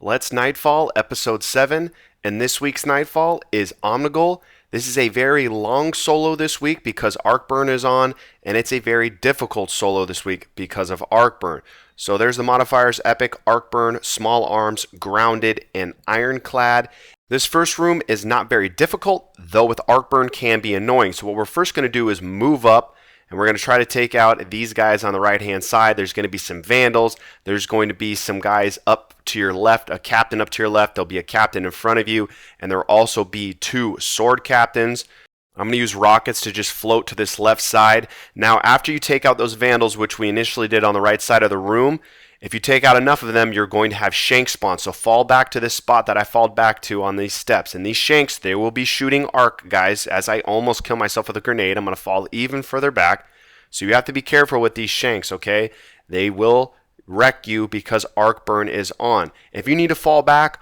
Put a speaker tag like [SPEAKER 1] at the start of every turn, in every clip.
[SPEAKER 1] Let's Nightfall, Episode 7, and this week's Nightfall is Omnigul. This is a very long solo this week because Arcburn is on, and it's a very difficult solo this week because of Arcburn. So there's the modifiers: Epic, Arcburn, Small Arms, Grounded, and Ironclad. This first room is not very difficult, though with Arcburn can be annoying. So what we're first going to do is move up, and we're going to try to take out these guys on the right-hand side. There's going to be some Vandals. There's going to be some guys up to your left, a captain up to your left. There'll be a captain in front of you, and there'll also be two sword captains. I'm going to use rockets to just float to this left side. Now, after you take out those Vandals, which we initially did on the right side of the room, if you take out enough of them, you're going to have Shanks spawn. So fall back to this spot that I falled back to on these steps. And these Shanks, they will be shooting arc, guys. As I almost kill myself with a grenade, I'm going to fall even further back. So you have to be careful with these Shanks, okay? They will wreck you because Arcburn is on. If you need to fall back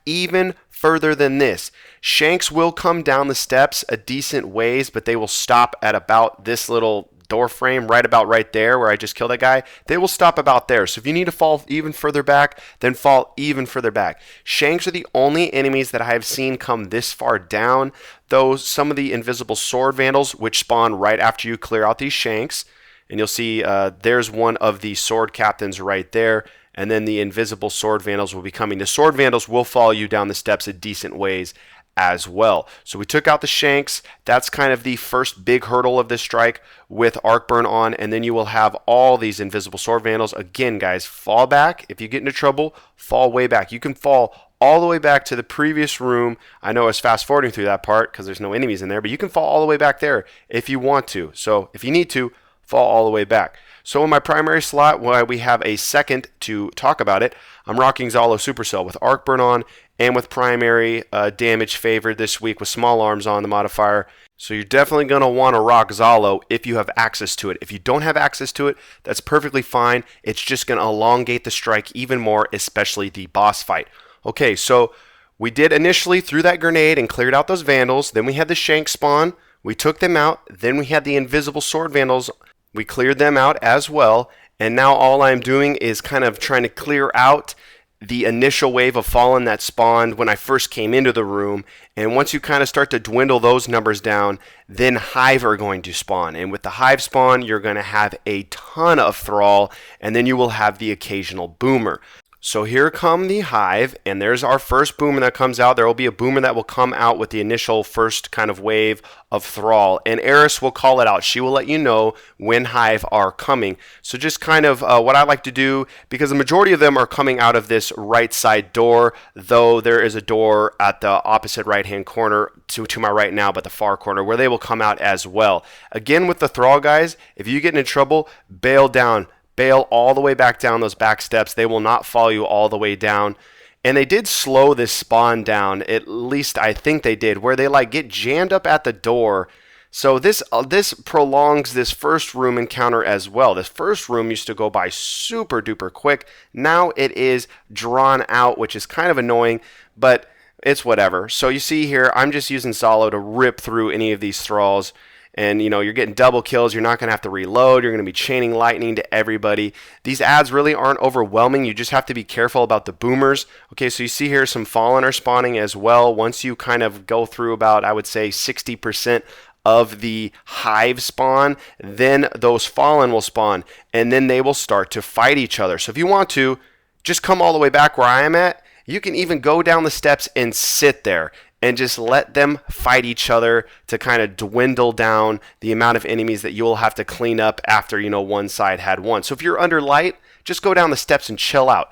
[SPEAKER 1] even further than this. Shanks will come down the steps a decent ways, but they will stop at about this little door frame right about right there where I just killed that guy. They will stop about there. So if you need to fall even further back, then fall even further back. Shanks are the only enemies that I have seen come this far down, though some of the invisible sword vandals, which spawn right after you clear out these Shanks, and you'll see there's one of the sword captains right there, and then the invisible sword vandals will be coming. The sword vandals will follow you down the steps a decent ways as well. So we took out the Shanks. That's kind of the first big hurdle of this strike with Arcburn on, and then you will have all these invisible sword vandals. Again, guys, fall back. If you get into trouble, fall way back. You can fall all the way back to the previous room. I know I was fast forwarding through that part because there's no enemies in there, but you can fall all the way back there if you want to. So if you need to, fall all the way back. So in my primary slot, while we have a second to talk about it, I'm rocking Zalo Supercell with Arcburn on and with primary damage favored this week with Small Arms on the modifier. So you're definitely going to want to rock Zalo if you have access to it. If you don't have access to it, that's perfectly fine. It's just going to elongate the strike even more, especially the boss fight. Okay, so we did initially threw that grenade and cleared out those Vandals. Then we had the Shank spawn. We took them out. Then we had the invisible sword Vandals. We cleared them out as well. And now all I'm doing is kind of trying to clear out the initial wave of Fallen that spawned when I first came into the room. And once you kind of start to dwindle those numbers down, then Hive are going to spawn. And with the Hive spawn, you're going to have a ton of Thrall, and then you will have the occasional Boomer. So here come the Hive, and there's our first Boomer that comes out. There will be a Boomer that will come out with the initial first kind of wave of Thrall, and Eris will call it out. She will let you know when Hive are coming. So just kind of what I like to do, because the majority of them are coming out of this right side door, though there is a door at the opposite right-hand corner to my right now, but the far corner, where they will come out as well. Again, with the Thrall guys, if you get into trouble, bail down. Bail all the way back down those back steps. They will not follow you all the way down. And they did slow this spawn down, at least I think they did, where they like get jammed up at the door. So this prolongs this first room encounter as well. This first room used to go by super duper quick. Now it is drawn out, which is kind of annoying, but it's whatever. So you see here, I'm just using Zalo to rip through any of these thralls. And, you know, you're getting double kills. You're not going to have to reload. You're going to be chaining lightning to everybody. These ads really aren't overwhelming. You just have to be careful about the boomers. Okay, so you see here some Fallen are spawning as well. Once you kind of go through about, I would say, 60% of the Hive spawn, then those Fallen will spawn. And then they will start to fight each other. So if you want to, just come all the way back where I am at. You can even go down the steps and sit there and just let them fight each other to kind of dwindle down the amount of enemies that you'll have to clean up after, you know, one side had one. So if you're under light, just go down the steps and chill out.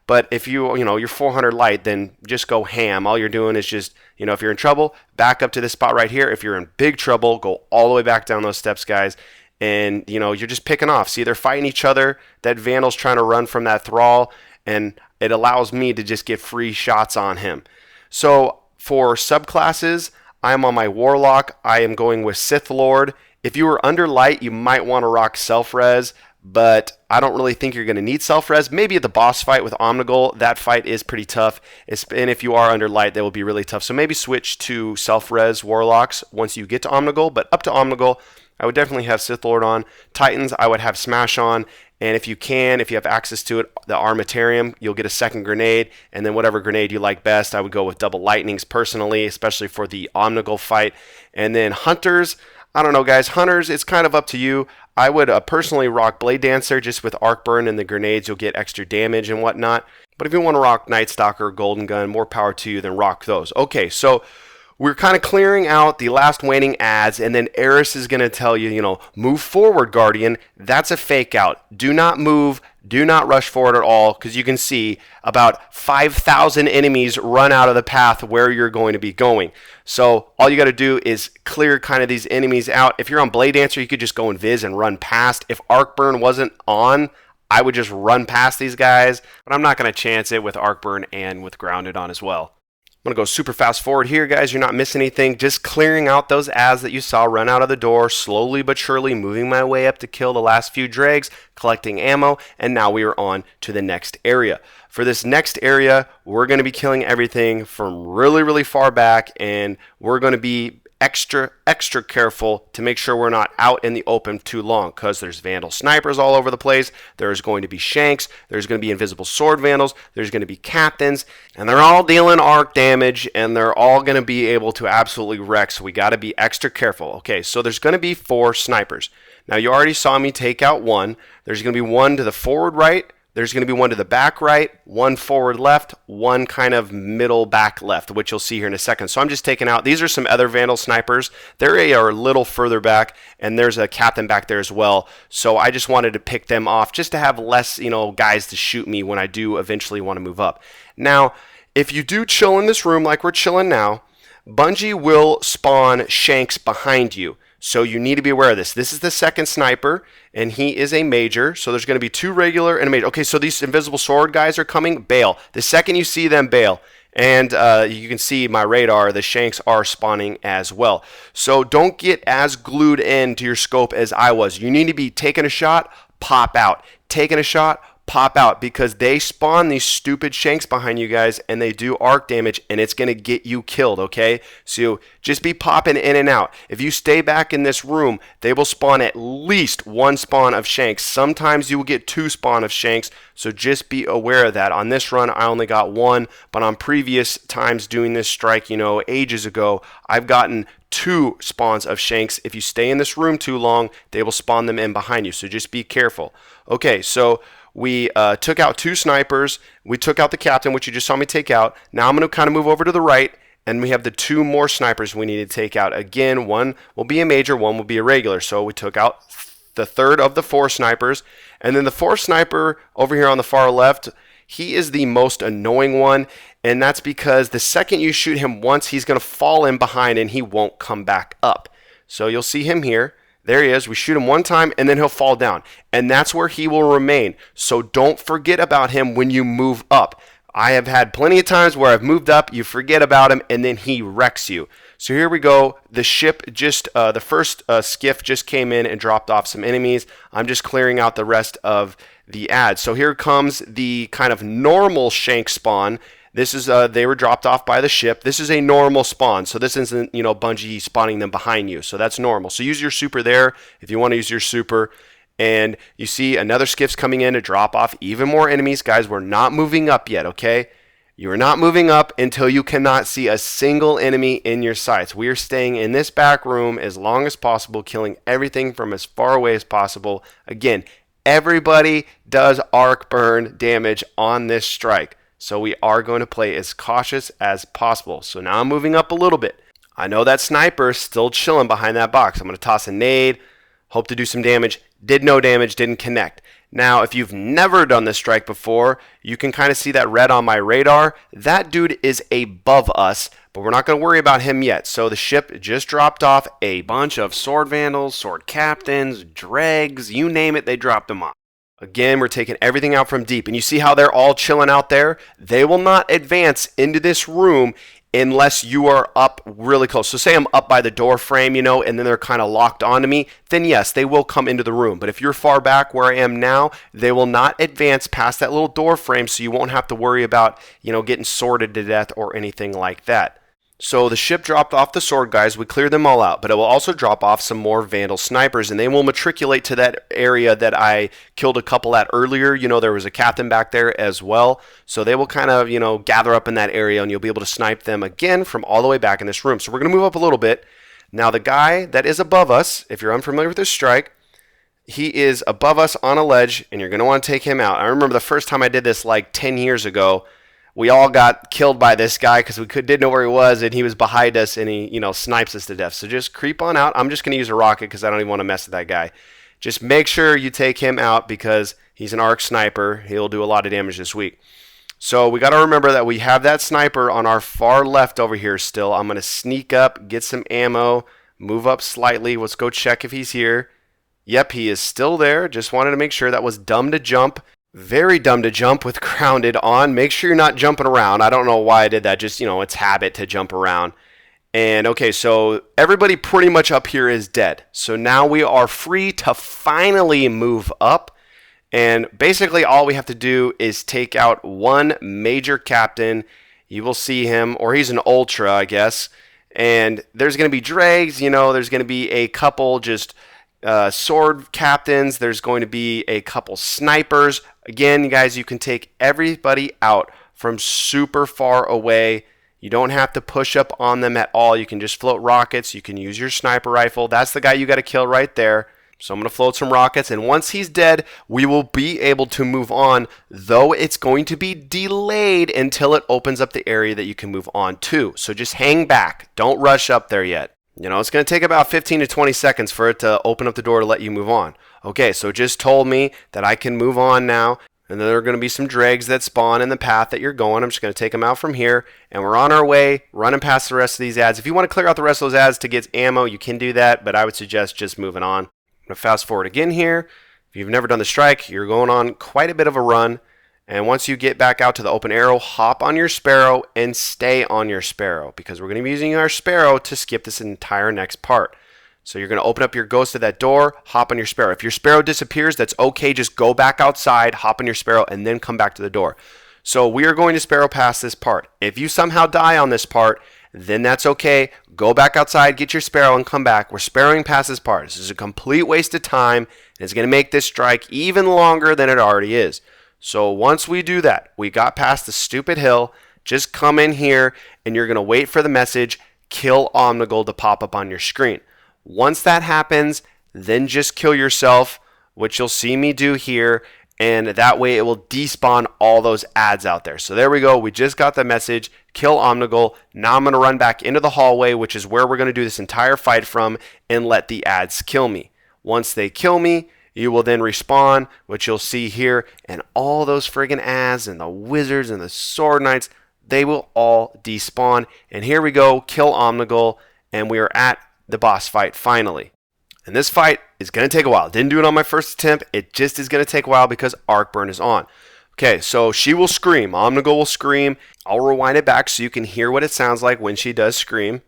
[SPEAKER 1] But if you're 400 light, then just go ham. All you're doing is just, you know, if you're in trouble, back up to this spot right here. If you're in big trouble, go all the way back down those steps, guys. And, you know, you're just picking off. See, they're fighting each other. That Vandal's trying to run from that Thrall, and it allows me to just get free shots on him. So for subclasses, I'm on my Warlock. I am going with Sith Lord. If you are under light, you might want to rock self-res, but I don't really think you're going to need self-res. Maybe at the boss fight with Omnigol, that fight is pretty tough. And if you are under light, that will be really tough. So maybe switch to self-res Warlocks once you get to Omnigol, but up to Omnigol, I would definitely have Sith Lord on. Titans, I would have Smash on. And if you have access to it, the Armatarium, you'll get a second grenade, and then whatever grenade you like best. I would go with double lightnings personally, especially for the Omnigol fight. And then Hunters, I don't know, guys. Hunters, it's kind of up to you. I would personally rock Blade Dancer just with Arc Burn and the grenades. You'll get extra damage and whatnot. But if you want to rock Night Stalker or Golden Gun, more power to you, then rock those. Okay, so we're kind of clearing out the last waning ads, and then Eris is going to tell you, move forward, Guardian. That's a fake out. Do not move. Do not rush forward at all, because you can see about 5,000 enemies run out of the path where you're going to be going. So all you got to do is clear kind of these enemies out. If you're on Blade Dancer, you could just go Invis and run past. If Arc Burn wasn't on, I would just run past these guys, but I'm not going to chance it with Arc Burn and with Grounded on as well. I'm going to go super fast forward here, guys. You're not missing anything. Just clearing out those ads that you saw run out of the door, slowly but surely moving my way up to kill the last few dregs, collecting ammo, and now we are on to the next area. For this next area, we're going to be killing everything from really, really far back, and we're going to be extra careful to make sure we're not out in the open too long, because there's Vandal snipers all over the place. There's going to be Shanks. There's going to be invisible sword Vandals. There's going to be captains, and they're all dealing arc damage, and they're all going to be able to absolutely wreck, so we got to be extra careful. Okay, so there's going to be 4 snipers. Now, you already saw me take out one. There's going to be one to the forward right. There's going to be one to the back right, one forward left, one kind of middle back left, which you'll see here in a second. So I'm just taking out, these are some other Vandal snipers. They are a little further back, and there's a captain back there as well. So I just wanted to pick them off just to have less, guys to shoot me when I do eventually want to move up. Now, if you do chill in this room like we're chilling now, Bungie will spawn Shanks behind you. So you need to be aware of this. This is the second sniper, and he is a major. So there's going to be 2 regular and a major. Okay, so these invisible sword guys are coming. Bail. The second you see them, bail. And you can see my radar, the Shanks are spawning as well. So don't get as glued into your scope as I was. You need to be taking a shot, pop out. Taking a shot, pop out, because they spawn these stupid Shanks behind you guys, and they do arc damage, and it's going to get you killed, okay? So just be popping in and out. If you stay back in this room, they will spawn at least 1 spawn of Shanks. Sometimes you will get 2 spawn of Shanks, so just be aware of that. On this run, I only got 1, but on previous times doing this strike, ages ago, I've gotten 2 spawns of Shanks. If you stay in this room too long, they will spawn them in behind you, so just be careful. Okay, so we took out 2 snipers. We took out the captain, which you just saw me take out. Now I'm going to kind of move over to the right, and we have the 2 more snipers we need to take out. Again, one will be a major, one will be a regular. So we took out the third of the 4 snipers. And then the 4th sniper over here on the far left, he is the most annoying one. And that's because the second you shoot him once, he's going to fall in behind and he won't come back up. So you'll see him here. There he is. We shoot him 1 time, and then he'll fall down. And that's where he will remain. So don't forget about him when you move up. I have had plenty of times where I've moved up, you forget about him, and then he wrecks you. So here we go. The ship the first skiff just came in and dropped off some enemies. I'm just clearing out the rest of the ads. So here comes the kind of normal Shank spawn. This is they were dropped off by the ship. This is a normal spawn, so this isn't Bungie spawning them behind you. So that's normal. So use your super there if you want to use your super. And you see another skiff's coming in to drop off even more enemies. Guys, we're not moving up yet, okay? You are not moving up until you cannot see a single enemy in your sights. We are staying in this back room as long as possible, killing everything from as far away as possible. Again, everybody does arc burn damage on this strike. So we are going to play as cautious as possible. So now I'm moving up a little bit. I know that sniper is still chilling behind that box. I'm going to toss a nade, hope to do some damage. Did no damage, didn't connect. Now, if you've never done this strike before, you can kind of see that red on my radar. That dude is above us, but we're not going to worry about him yet. So the ship just dropped off a bunch of sword vandals, sword captains, dregs, you name it, they dropped them off. Again, we're taking everything out from deep. And you see how they're all chilling out there? They will not advance into this room unless you are up really close. So say I'm up by the door frame, and then they're kind of locked onto me, then yes, they will come into the room. But if you're far back where I am now, they will not advance past that little door frame, so you won't have to worry about, getting sorted to death or anything like that. So the ship dropped off the sword guys, we cleared them all out, but it will also drop off some more Vandal snipers, and they will matriculate to that area that I killed a couple at earlier. You know, there was a captain back there as well, so they will kind of, you know, gather up in that area, and you'll be able to snipe them again from all the way back in this room. So we're going to move up a little bit. Now the guy that is above us, if you're unfamiliar with this strike, he is above us on a ledge, and you're going to want to take him out. I remember the first time I did this like 10 years ago, we all got killed by this guy because we didn't know where he was, and he was behind us, and he, you know, snipes us to death. So just creep on out. I'm just going to use a rocket because I don't even want to mess with that guy. Just make sure you take him out because he's an arc sniper. He'll do a lot of damage this week. So we got to remember that we have that sniper on our far left over here still. I'm going to sneak up, get some ammo, move up slightly. Let's go check if he's here. Yep, he is still there. Just wanted to make sure. That was dumb to jump. Very dumb to jump with grounded on. Make sure you're not jumping around. I don't know why I did that. Just, you know, it's habit to jump around. And okay, so everybody pretty much up here is dead. So now we are free to finally move up. And basically all we have to do is take out one major captain. You will see him, or he's an ultra, I guess. And there's going to be dregs, you know, there's going to be a couple just sword captains. There's going to be a couple snipers. Again, guys, you can take everybody out from super far away. You don't have to push up on them at all. You can just float rockets. You can use your sniper rifle. That's the guy you got to kill right there. So I'm going to float some rockets, and once he's dead, we will be able to move on, though it's going to be delayed until it opens up the area that you can move on to. So just hang back. Don't rush up there yet. You know, it's going to take about 15 to 20 seconds for it to open up the door to let you move on. Okay, so it just told me that I can move on now, and then there are going to be some dregs that spawn in the path that you're going. I'm just going to take them out from here, and we're on our way, running past the rest of these ads. If you want to clear out the rest of those ads to get ammo, you can do that, but I would suggest just moving on. I'm going to fast forward again here. If you've never done the strike, you're going on quite a bit of a run. And once you get back out to the open arrow, hop on your Sparrow and stay on your Sparrow, because we're going to be using our Sparrow to skip this entire next part. So you're going to open up your ghost at that door, hop on your Sparrow. If your Sparrow disappears, that's okay. Just go back outside, hop on your Sparrow, and then come back to the door. So we are going to Sparrow past this part. If you somehow die on this part, then that's okay. Go back outside, get your Sparrow, and come back. We're sparrowing past this part. This is a complete waste of time, and it's going to make this strike even longer than it already is. So once we do that, we got past the stupid hill, just come in here, and you're going to wait for the message, kill Omnigul, to pop up on your screen. Once that happens, then just kill yourself, which you'll see me do here, and that way it will despawn all those ads out there. So there we go. We just got the message, kill Omnigul. Now I'm going to run back into the hallway, which is where we're going to do this entire fight from, and let the ads kill me. Once they kill me, you will then respawn, which you'll see here, and all those friggin' ads and the wizards and the sword knights, they will all despawn. And here we go, kill Omnigul, and we are at the boss fight finally. And this fight is going to take a while. Didn't do it on my first attempt. It just is going to take a while because Arcburn is on. Okay, so she will scream. Omnigul will scream. I'll rewind it back so you can hear what it sounds like when she does scream.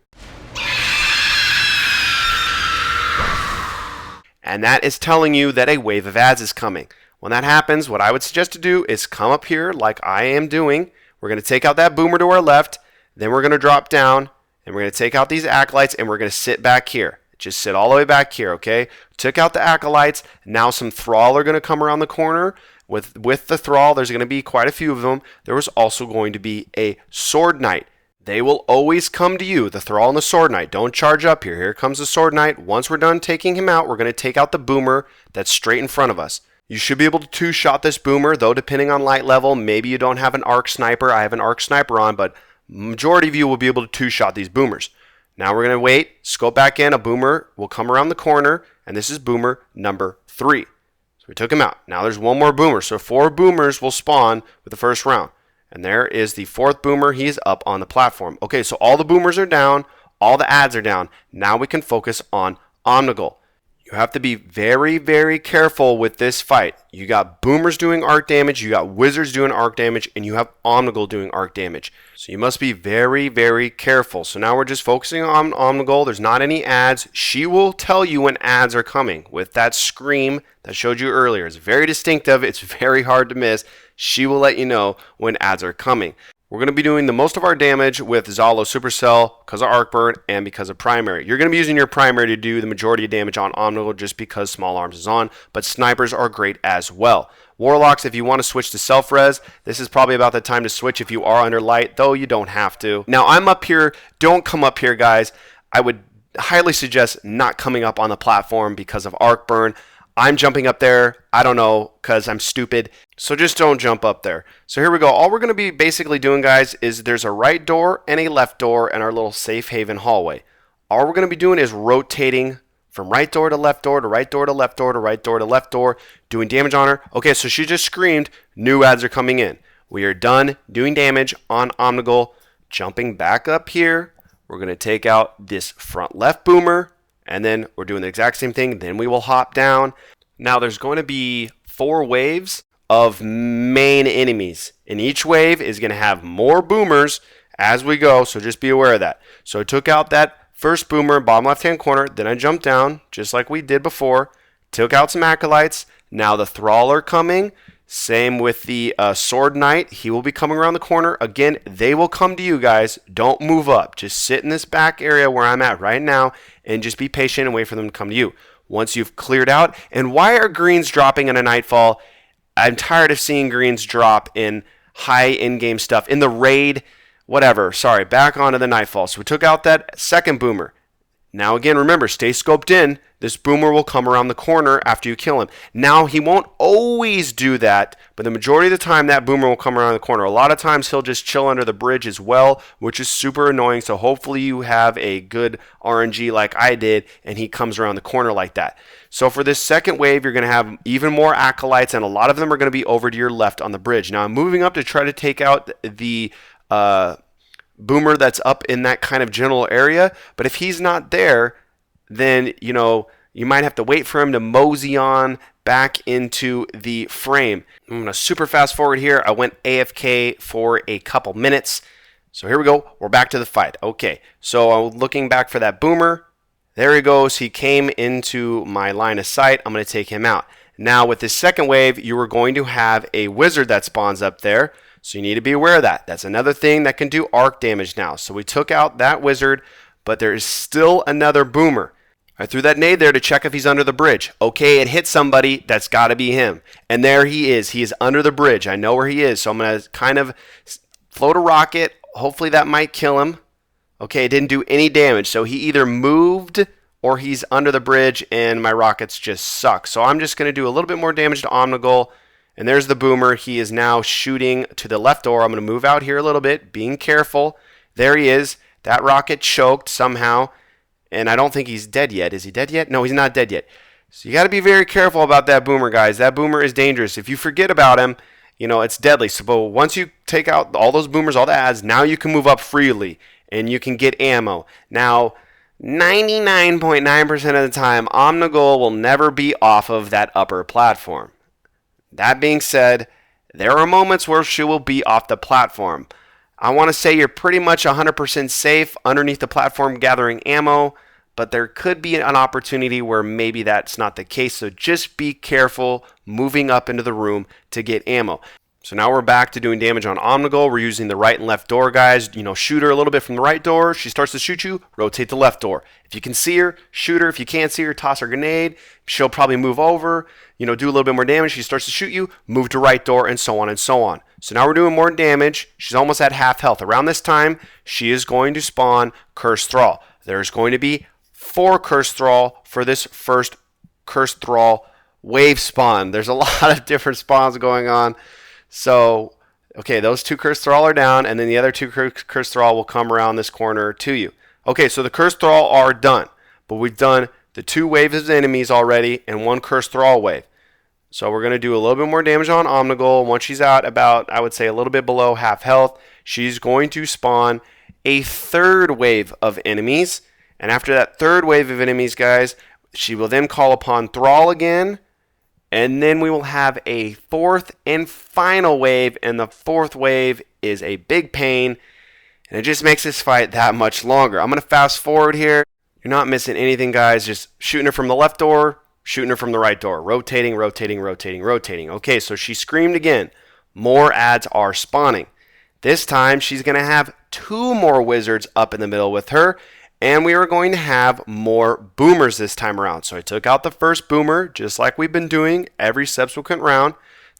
[SPEAKER 1] And that is telling you that a wave of ads is coming. When that happens, what I would suggest to do is come up here like I am doing. We're going to take out that boomer to our left. Then we're going to drop down. And we're going to take out these acolytes, and we're going to sit back here. Just sit all the way back here, okay? Took out the acolytes. Now some thrall are going to come around the corner. With the thrall, there's going to be quite a few of them. There was also going to be a sword knight. They will always come to you, the thrall and the sword knight. Don't charge up here. Here comes the sword knight. Once we're done taking him out, we're going to take out the boomer that's straight in front of us. You should be able to two-shot this boomer, though depending on light level, maybe you don't have an arc sniper. I have an arc sniper on, but majority of you will be able to two-shot these boomers. Now we're going to wait, scope back in, a boomer will come around the corner, and this is boomer number 3. So we took him out. Now there's one more boomer, so 4 boomers will spawn with the first round. And there is the 4th boomer. He's up on the platform. Okay, so all the boomers are down. All the ads are down. Now we can focus on Omnigul. You have to be very, very careful with this fight. You got boomers doing arc damage, you got wizards doing arc damage, and you have Omnigul doing arc damage. So you must be very, very careful. So now we're just focusing on Omnigul. There's not any ads. She will tell you when ads are coming with that scream that I showed you earlier. It's very distinctive. It's very hard to miss. She will let you know when ads are coming. We're going to be doing the most of our damage with Zalo Supercell because of Arc Burn and because of Primary. You're going to be using your Primary to do the majority of damage on Omnigol just because Small Arms is on, but Snipers are great as well. Warlocks, if you want to switch to self-res, this is probably about the time to switch if you are under light, though you don't have to. Now, I'm up here. Don't come up here, guys. I would highly suggest not coming up on the platform because of Arc Burn. I'm jumping up there, I don't know, because I'm stupid, so just don't jump up there. So here we go. All we're going to be basically doing, guys, is there's a right door and a left door and our little safe haven hallway. All we're going to be doing is rotating from right door to left door to right door to left door to right door to left door, doing damage on her. Okay, so she just screamed, new ads are coming in. We are done doing damage on Omnigol. Jumping back up here, we're going to take out this front left boomer. And then we're doing the exact same thing. Then we will hop down. Now there's going to be 4 waves of main enemies. And each wave is going to have more boomers as we go. So just be aware of that. So I took out that first boomer, bottom left-hand corner. Then I jumped down, just like we did before. Took out some acolytes. Now the thrall are coming. Same with the Sword Knight. He will be coming around the corner. Again, they will come to you guys. Don't move up. Just sit in this back area where I'm at right now and just be patient and wait for them to come to you. Once you've cleared out. And why are greens dropping in a Nightfall? I'm tired of seeing greens drop in high in-game stuff. In the raid, whatever. Sorry, back onto the Nightfall. So we took out that second boomer. Now again, remember, stay scoped in. This boomer will come around the corner after you kill him. Now, he won't always do that, but the majority of the time, that boomer will come around the corner. A lot of times, he'll just chill under the bridge as well, which is super annoying. So hopefully you have a good RNG like I did, and he comes around the corner like that. So for this second wave, you're going to have even more acolytes, and a lot of them are going to be over to your left on the bridge. Now, I'm moving up to try to take out the boomer that's up in that kind of general area, but if he's not there, then you might have to wait for him to mosey on back into the frame. I'm going to super fast forward here. I went AFK for a couple minutes. So here we go. We're back to the fight. Okay, so I'm looking back for that boomer. There he goes. He came into my line of sight. I'm going to take him out. Now with this second wave, you are going to have a wizard that spawns up there. So you need to be aware of that. That's another thing that can do arc damage now. So we took out that wizard, but there is still another boomer. I threw that nade there to check if he's under the bridge. Okay, it hit somebody. That's got to be him. And there he is. He is under the bridge. I know where he is. So I'm going to kind of float a rocket. Hopefully that might kill him. Okay, it didn't do any damage. So he either moved or he's under the bridge and my rockets just suck. So I'm just going to do a little bit more damage to Omnigol. And there's the boomer. He is now shooting to the left door. I'm going to move out here a little bit, being careful. There he is. That rocket choked somehow. And I don't think he's dead yet. Is he dead yet? No, he's not dead yet. So you got to be very careful about that boomer, guys. That boomer is dangerous. If you forget about him, it's deadly. So but once you take out all those boomers, all the ads, now you can move up freely and you can get ammo. Now, 99.9% of the time, Omnigol will never be off of that upper platform. That being said, there are moments where she will be off the platform. I want to say you're pretty much 100% safe underneath the platform gathering ammo, but there could be an opportunity where maybe that's not the case. So just be careful moving up into the room to get ammo. So now we're back to doing damage on Omnigol. We're using the right and left door, guys. Shoot her a little bit from the right door. She starts to shoot you, rotate the left door. If you can see her, shoot her. If you can't see her, toss her a grenade. She'll probably move over, do a little bit more damage. She starts to shoot you, move to right door, and so on and so on. So now we're doing more damage. She's almost at half health. Around this time, she is going to spawn Cursed Thrall. There's going to be 4 Cursed Thrall for this first Cursed Thrall wave spawn. There's a lot of different spawns going on. So, okay, those 2 Cursed Thrall are down, and then the other 2 Cursed Thrall will come around this corner to you. Okay, so the Cursed Thrall are done, but we've done the 2 waves of enemies already and 1 Cursed Thrall wave. So we're going to do a little bit more damage on Omnigol. Once she's out about, I would say, a little bit below half health, she's going to spawn a 3rd wave of enemies. And after that 3rd wave of enemies, guys, she will then call upon Thrall again. And then we will have a 4th and final wave. And the 4th wave is a big pain. And it just makes this fight that much longer. I'm going to fast forward here. You're not missing anything, guys. Just shooting her from the left door. Shooting her from the right door. Rotating, rotating, rotating, rotating. Okay, so she screamed again. More ads are spawning. This time she's going to have 2 more wizards up in the middle with her, and we are going to have more boomers this time around. So I took out the first boomer, just like we've been doing every subsequent round.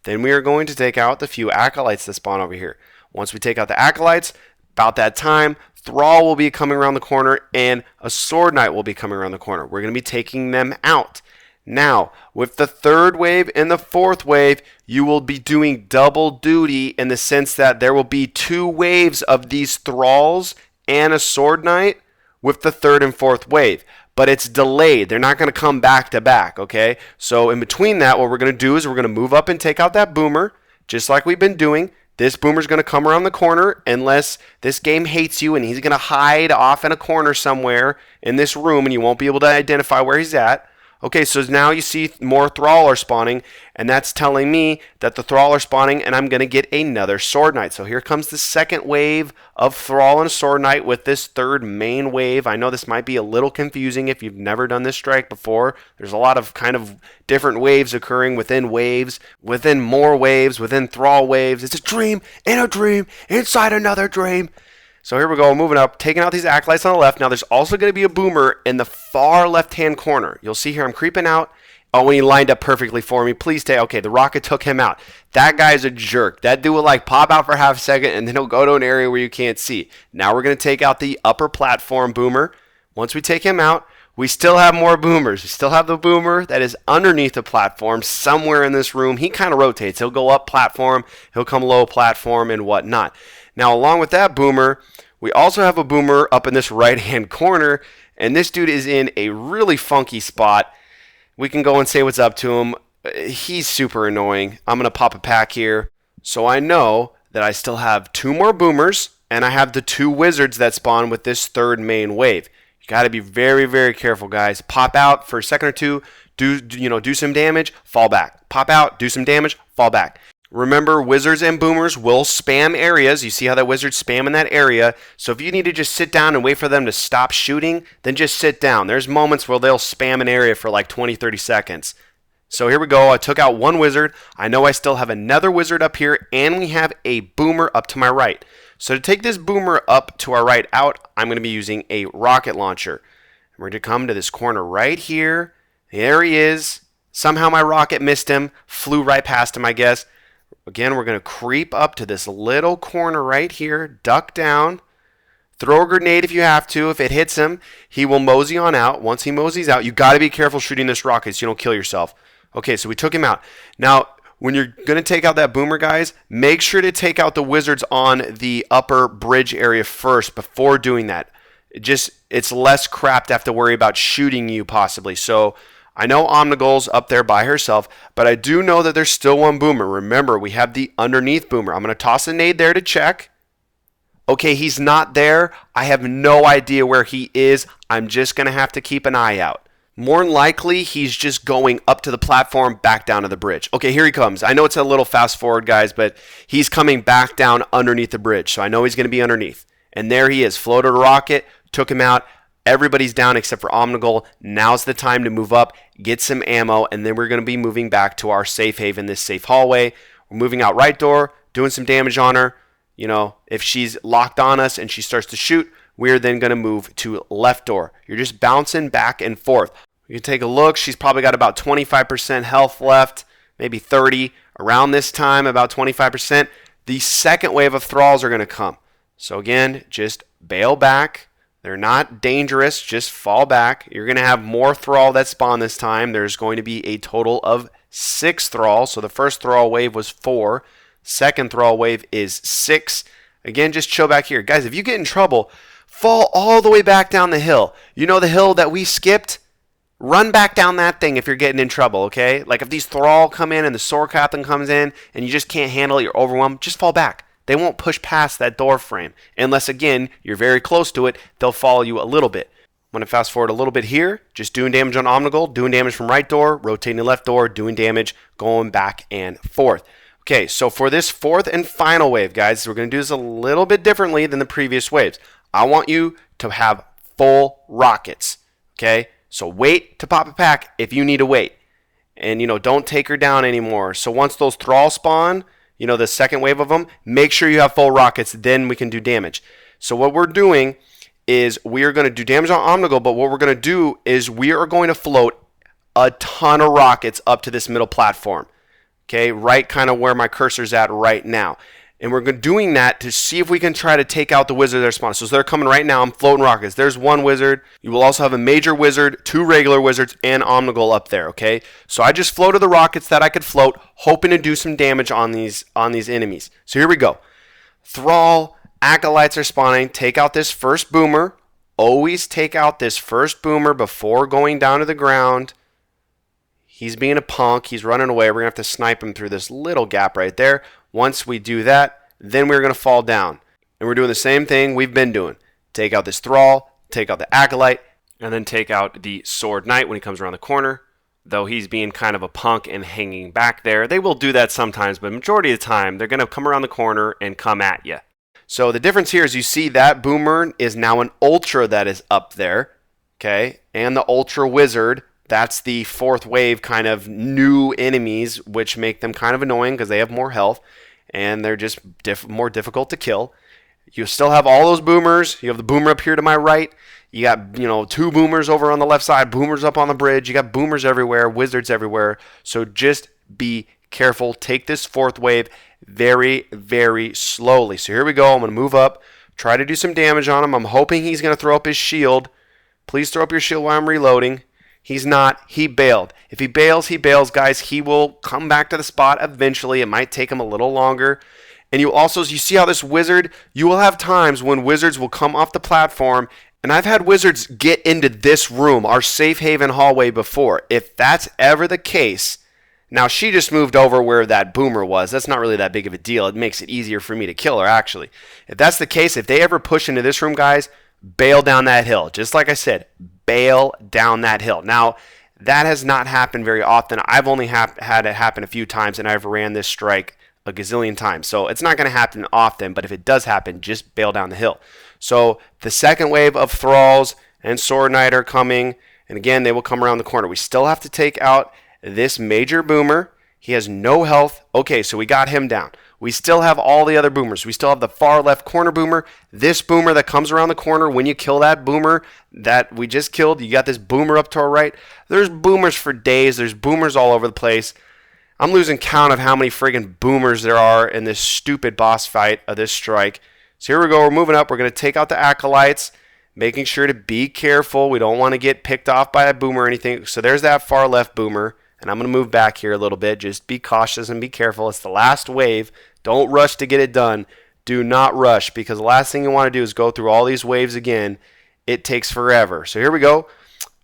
[SPEAKER 1] Then we are going to take out the few acolytes that spawn over here. Once we take out the acolytes, about that time, Thrall will be coming around the corner, and a Sword Knight will be coming around the corner. We're going to be taking them out. Now, with the 3rd wave and the 4th wave, you will be doing double duty in the sense that there will be 2 waves of these Thralls and a Sword Knight with the 3rd and 4th wave. But it's delayed. They're not going to come back to back, okay? So in between that, what we're going to do is we're going to move up and take out that boomer, just like we've been doing. This boomer's going to come around the corner unless this game hates you and he's going to hide off in a corner somewhere in this room and you won't be able to identify where he's at. Okay, so now you see more Thrall are spawning, and that's telling me that the Thrall are spawning, and I'm going to get another Sword Knight. So here comes the 2nd wave of Thrall and Sword Knight with this 3rd main wave. I know this might be a little confusing if you've never done this strike before. There's a lot of kind of different waves occurring within waves, within more waves, within Thrall waves. It's a dream in a dream inside another dream. So here we go, moving up, taking out these acolytes on the left. Now there's also going to be a boomer in the far left-hand corner. You'll see here I'm creeping out. Oh, when he lined up perfectly for me. Please stay. Okay, the rocket took him out. That guy's a jerk. That dude will like pop out for half a second and then he'll go to an area where you can't see. Now we're going to take out the upper platform boomer. Once we take him out, we still have more boomers. We still have the boomer that is underneath the platform somewhere in this room. He kind of rotates. He'll go up platform, he'll come low platform and whatnot. Now, along with that boomer, we also have a boomer up in this right-hand corner, and this dude is in a really funky spot. We can go and say what's up to him. He's super annoying. I'm going to pop a pack here. So I know that I still have 2 more boomers, and I have the 2 wizards that spawn with this 3rd main wave. You got to be very, very careful, guys. Pop out for a second or two, do some damage, fall back. Pop out, do some damage, fall back. Remember, wizards and boomers will spam areas. You see how that wizard's spamming that area. So if you need to just sit down and wait for them to stop shooting, then just sit down. There's moments where they'll spam an area for like 20, 30 seconds. So here we go. I took out 1 wizard. I know I still have another wizard up here, and we have a boomer up to my right. So to take this boomer up to our right out, I'm going to be using a rocket launcher. We're going to come to this corner right here. There he is. Somehow my rocket missed him, flew right past him, I guess. Again, we're going to creep up to this little corner right here, duck down, throw a grenade if you have to. If it hits him, he will mosey on out. Once he moseys out, you got to be careful shooting this rocket so you don't kill yourself. Okay, so we took him out. Now, when you're going to take out that boomer, guys, make sure to take out the wizards on the upper bridge area first before doing that. It's less crap to have to worry about shooting you possibly. So I know Omnigol's up there by herself, but I do know that there's still 1 boomer. Remember, we have the underneath boomer. I'm going to toss a nade there to check. Okay, he's not there. I have no idea where he is. I'm just going to have to keep an eye out. More than likely, he's just going up to the platform, back down to the bridge. Okay, here he comes. I know it's a little fast forward, guys, but he's coming back down underneath the bridge, so I know he's going to be underneath. And there he is. Floated a rocket, took him out. Everybody's down except for Omnigul. Now's the time to move up, get some ammo, and then we're going to be moving back to our safe haven, this safe hallway. We're moving out right door, doing some damage on her. You know, if she's locked on us and she starts to shoot, we're then going to move to left door. You're just bouncing back and forth. You can take a look. She's probably got about 25% health left, maybe 30. Around this time, about 25%. The second wave of thralls are going to come. So again, just bail back. They're not dangerous. Just fall back. You're going to have more thrall that spawn this time. There's going to be a total of 6 thralls. So the first thrall wave was 4. Second thrall wave is 6. Again, just chill back here. Guys, if you get in trouble, fall all the way back down the hill. You know the hill that we skipped? Run back down that thing if you're getting in trouble, okay? Like if these thrall come in and the sword captain comes in and you just can't handle it, you're overwhelmed, just fall back. They won't push past that door frame. Unless, again, you're very close to it, they'll follow you a little bit. I'm going to fast forward a little bit here. Just doing damage on Omnigul, doing damage from right door, rotating the left door, doing damage, going back and forth. Okay, so for this fourth and final wave, guys, we're going to do this a little bit differently than the previous waves. I want you to have full rockets, okay? So wait to pop a pack if you need to wait. And, don't take her down anymore. So once those thralls spawn, the second wave of them, make sure you have full rockets, then we can do damage. So what we're doing is we are going to do damage on Omnigul, but what we're going to do is we are going to float a ton of rockets up to this middle platform. Okay, right kind of where my cursor's at right now. And we're doing that to see if we can try to take out the wizard that are spawning. So they're coming right now. I'm floating rockets. There's one wizard. You will also have a major wizard, 2 regular wizards, and Omnigol up there, okay? So I just floated the rockets that I could float, hoping to do some damage on these enemies. So here we go. Thrall, Acolytes are spawning. Take out this first boomer. Always take out this first boomer before going down to the ground. He's being a punk. He's running away. We're going to have to snipe him through this little gap right there. Once we do that, then we're going to fall down. And we're doing the same thing we've been doing. Take out this Thrall, take out the Acolyte, and then take out the Sword Knight when he comes around the corner. Though he's being kind of a punk and hanging back there. They will do that sometimes, but majority of the time, they're going to come around the corner and come at you. So the difference here is you see that boomer is now an Ultra that is up there. Okay, and the Ultra Wizard, that's the 4th wave kind of new enemies, which make them kind of annoying because they have more health and they're just more difficult to kill. You still have all those boomers. You have the boomer up here to my right. You got, 2 boomers over on the left side, boomers up on the bridge. You got boomers everywhere, wizards everywhere. So just be careful. Take this 4th wave very, very slowly. So here we go. I'm going to move up, try to do some damage on him. I'm hoping he's going to throw up his shield. Please throw up your shield while I'm reloading. He's not. He bailed. If he bails, guys. He will come back to the spot eventually. It might take him a little longer. And you see how this wizard, you will have times when wizards will come off the platform. And I've had wizards get into this room, our safe haven hallway, before. If that's ever the case, now she just moved over where that boomer was. That's not really that big of a deal. It makes it easier for me to kill her, actually. If that's the case, if they ever push into this room, guys, bail down that hill. Just like I said, bail down that hill. Now, that has not happened very often. I've only had it happen a few times, and I've ran this strike a gazillion times. So it's not going to happen often, but if it does happen, just bail down the hill. So the second wave of Thralls and Sword Knight are coming, and again, they will come around the corner. We still have to take out this major boomer. He has no health. Okay, so we got him down. We still have all the other boomers. We still have the far left corner boomer. This boomer that comes around the corner when you kill that boomer that we just killed. You got this boomer up to our right. There's boomers for days. There's boomers all over the place. I'm losing count of how many friggin' boomers there are in this stupid boss fight of this strike. So here we go. We're moving up. We're going to take out the Acolytes, making sure to be careful. We don't want to get picked off by a boomer or anything. So there's that far left boomer. And I'm going to move back here a little bit. Just be cautious and be careful. It's the last wave. Don't rush to get it done. Do not rush, because the last thing you want to do is go through all these waves again. It takes forever. So here we go.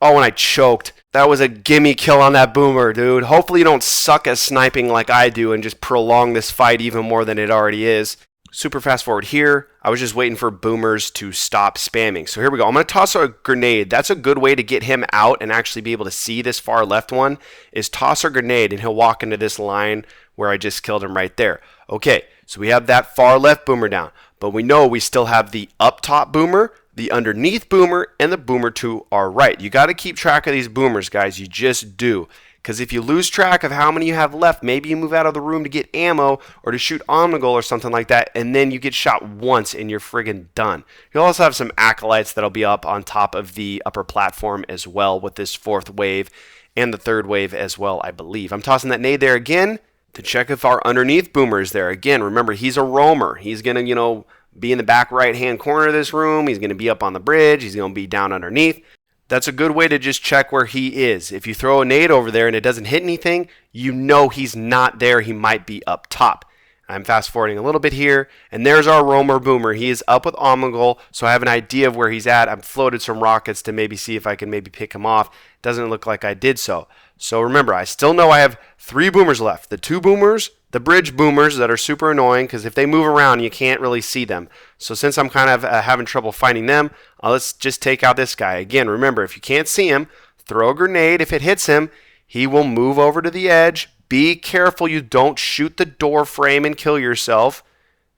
[SPEAKER 1] Oh, and I choked. That was a gimme kill on that boomer, dude. Hopefully you don't suck at sniping like I do and just prolong this fight even more than it already is. Super fast forward here. I was just waiting for boomers to stop spamming. So here we go. I'm going to toss a grenade. That's a good way to get him out and actually be able to see this far left one, is toss a grenade and he'll walk into this line where I just killed him right there. Okay, so we have that far left boomer down. But we know we still have the up top boomer, the underneath boomer, and the boomer to our right. You got to keep track of these boomers, guys. You just do. Because if you lose track of how many you have left, maybe you move out of the room to get ammo or to shoot Omnigol or something like that, and then you get shot once and you're friggin' done. You'll also have some Acolytes that'll be up on top of the upper platform as well with this 4th wave and the 3rd wave as well, I believe. I'm tossing that nade there again to check if our underneath boomer is there. Again, remember, he's a roamer. He's going to, be in the back right-hand corner of this room. He's going to be up on the bridge. He's going to be down underneath. That's a good way to just check where he is. If you throw a nade over there and it doesn't hit anything, you know he's not there. He might be up top. I'm fast forwarding a little bit here, and there's our roamer boomer. He is up with Omnigol, so I have an idea of where he's at. I've floated some rockets to maybe see if I can maybe pick him off. Doesn't look like I did so. So remember, I still know I have 3 boomers left. The 2 boomers, the bridge boomers that are super annoying because if they move around, you can't really see them. So since I'm kind of having trouble finding them, let's just take out this guy. Again, remember, if you can't see him, throw a grenade. If it hits him, he will move over to the edge. Be careful you don't shoot the door frame and kill yourself.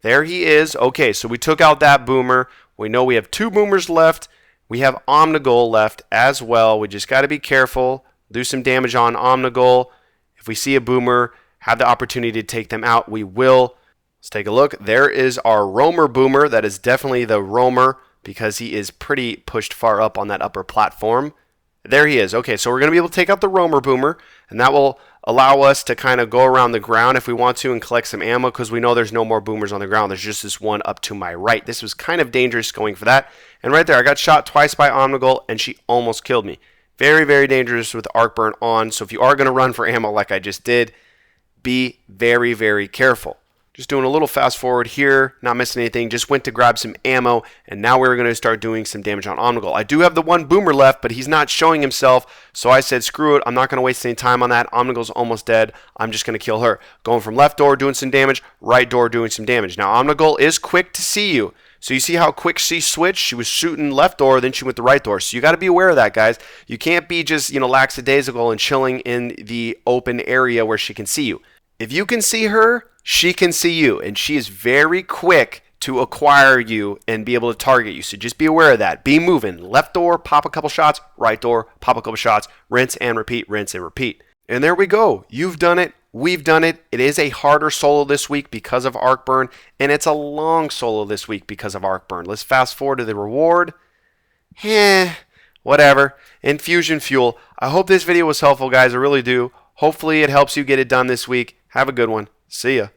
[SPEAKER 1] There he is. Okay, so we took out that boomer. We know we have 2 boomers left. We have Omnigol left as well. We just got to be careful. Do some damage on Omnigol. If we see a boomer, have the opportunity to take them out, we will. Let's take a look. There is our roamer boomer. That is definitely the roamer because he is pretty pushed far up on that upper platform. There he is. Okay, so we're going to be able to take out the roamer boomer, and that will allow us to kind of go around the ground if we want to and collect some ammo because we know there's no more boomers on the ground. There's just this one up to my right. This was kind of dangerous going for that. And right there, I got shot twice by Omnigol, and she almost killed me. Very, very dangerous with Arcburn on. So if you are going to run for ammo like I just did, be very, very careful. Just doing a little fast forward here, not missing anything. Just went to grab some ammo, and now we're going to start doing some damage on Omnigol. I do have the one boomer left, but he's not showing himself, so I said, screw it. I'm not going to waste any time on that. Omnigol's almost dead. I'm just going to kill her. Going from left door, doing some damage, right door, doing some damage. Now, Omnigol is quick to see you. So you see how quick she switched? She was shooting left door, then she went the right door. So you got to be aware of that, guys. You can't be just, lackadaisical and chilling in the open area where she can see you. If you can see her, she can see you, and she is very quick to acquire you and be able to target you. So just be aware of that. Be moving. Left door, pop a couple shots. Right door, pop a couple shots. Rinse and repeat, rinse and repeat. And there we go. You've done it. We've done it. It is a harder solo this week because of Arcburn, and it's a long solo this week because of Arcburn. Let's fast forward to the reward. Whatever. Infusion fuel. I hope this video was helpful, guys. I really do. Hopefully it helps you get it done this week. Have a good one. See ya.